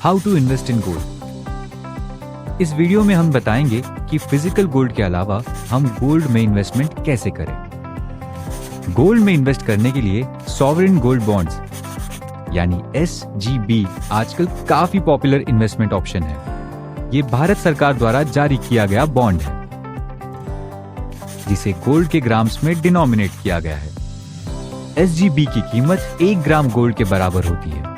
How to invest in gold. इस video में हम बताएंगे कि फिजिकल गोल्ड के अलावा हम गोल्ड में इन्वेस्टमेंट कैसे करें। गोल्ड में इन्वेस्ट करने के लिए सॉवरेन गोल्ड बॉन्ड्स यानी SGB आजकल काफी पॉपुलर इन्वेस्टमेंट ऑप्शन है। ये भारत सरकार द्वारा जारी किया गया बॉन्ड है जिसे गोल्ड के ग्राम्स में डिनोमिनेट किया गया है। SGB की कीमत 1 ग्राम गोल्ड के बराबर होती है।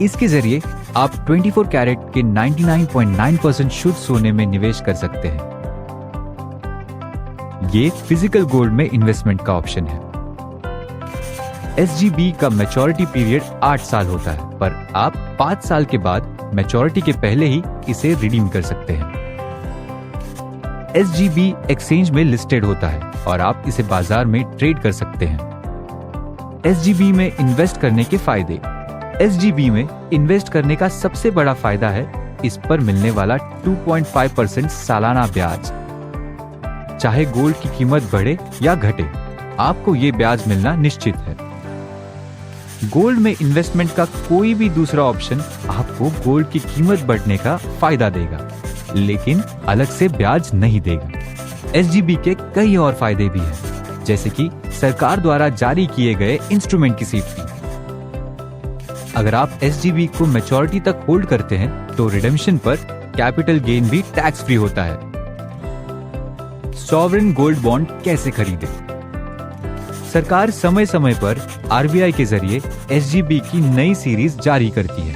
इसके जरिए आप 24 कैरेट के 99.9% शुद्ध सोने में निवेश कर सकते हैं। ये फिजिकल गोल्ड में इन्वेस्टमेंट का ऑप्शन है। SGB का मैच्योरिटी पीरियड 8 साल होता है, पर आप 5 साल के बाद मैच्योरिटी के पहले ही इसे रिडीम कर सकते हैं। SGB एक्सचेंज में लिस्टेड होता है और आप इसे बाजार में ट्रेड कर सकते हैं। SGB में इन्वेस्ट करने के फायदे। SGB में इन्वेस्ट करने का सबसे बड़ा फायदा है इस पर मिलने वाला 2.5% सालाना ब्याज। चाहे गोल्ड की कीमत बढ़े या घटे, आपको ये ब्याज मिलना निश्चित है। गोल्ड में इन्वेस्टमेंट का कोई भी दूसरा ऑप्शन आपको गोल्ड की कीमत बढ़ने का फायदा देगा, लेकिन अलग से ब्याज नहीं देगा। SGB के कई और फायदे भी हैं, जैसे कि सरकार द्वारा जारी किए गए इंस्ट्रूमेंट की सेफ्टी। अगर आप SGB को मैच्योरिटी तक होल्ड करते हैं तो रिडेम्पशन पर कैपिटल गेन भी टैक्स फ्री होता है। सॉवरेन गोल्ड बॉन्ड कैसे खरीदें? सरकार समय समय पर RBI के जरिए SGB की नई सीरीज जारी करती है,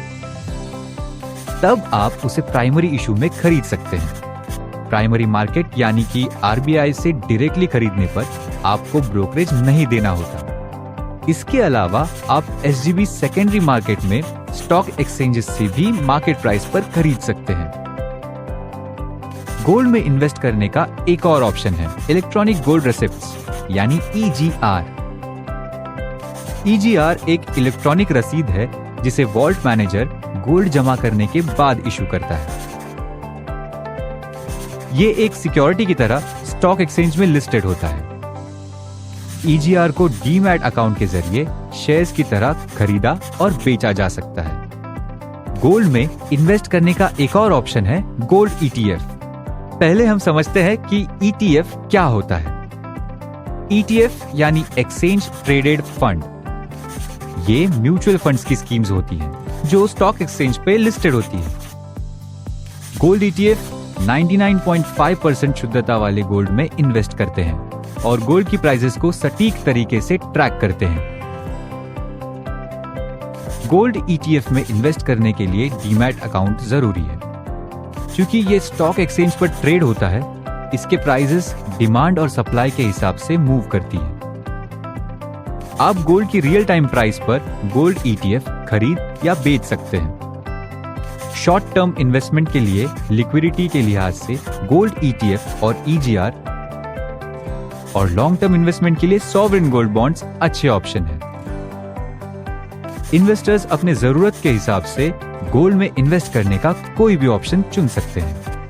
तब आप उसे प्राइमरी इशू में खरीद सकते हैं। प्राइमरी मार्केट यानी कि RBI से डायरेक्टली खरीदने पर आपको ब्रोकरेज नहीं देना होता। इसके अलावा आप SGB सेकेंडरी मार्केट में स्टॉक एक्सचेंजेस से भी मार्केट प्राइस पर खरीद सकते हैं। गोल्ड में इन्वेस्ट करने का एक और ऑप्शन है इलेक्ट्रॉनिक गोल्ड रेसिप्ट्स यानी EGR। EGR एक इलेक्ट्रॉनिक रसीद है जिसे वॉल्ट मैनेजर गोल्ड जमा करने के बाद इशू करता है। ये एक सिक्योरिटी की तरह स्टॉक एक्सचेंज में लिस्टेड होता है। EGR को डीमैट अकाउंट के जरिए शेयर्स की तरह खरीदा और बेचा जा सकता है। गोल्ड में इन्वेस्ट करने का एक और ऑप्शन है गोल्ड ETF। पहले हम समझते हैं कि ETF क्या होता है। ETF यानी एक्सचेंज ट्रेडेड फंड। ये म्यूचुअल फंड्स की स्कीम्स होती हैं जो स्टॉक एक्सचेंज पे लिस्टेड होती है। गोल्ड ETF 99.5% शुद्धता वाले गोल्ड में इन्वेस्ट करते हैं और गोल्ड की प्राइसेस को सटीक तरीके से ट्रैक करते हैं। गोल्ड ETF में इन्वेस्ट करने के लिए डीमैट अकाउंट जरूरी है। क्योंकि ये स्टॉक एक्सचेंज पर ट्रेड होता है, इसके प्राइसेस डिमांड और सप्लाई के हिसाब से मूव करती है। आप गोल्ड की रियल टाइम प्राइस पर गोल्ड ETF खरीद या बेच सकते हैं। शॉर्ट टर्म इन्वेस्टमेंट के लिए लिक्विडिटी के लिहाज से गोल्ड ETF और EGR और लॉन्ग टर्म इन्वेस्टमेंट के लिए सॉवरेन गोल्ड बॉन्ड्स अच्छे ऑप्शन हैं। इन्वेस्टर्स अपने जरूरत के हिसाब से गोल्ड में इन्वेस्ट करने का कोई भी ऑप्शन चुन सकते हैं।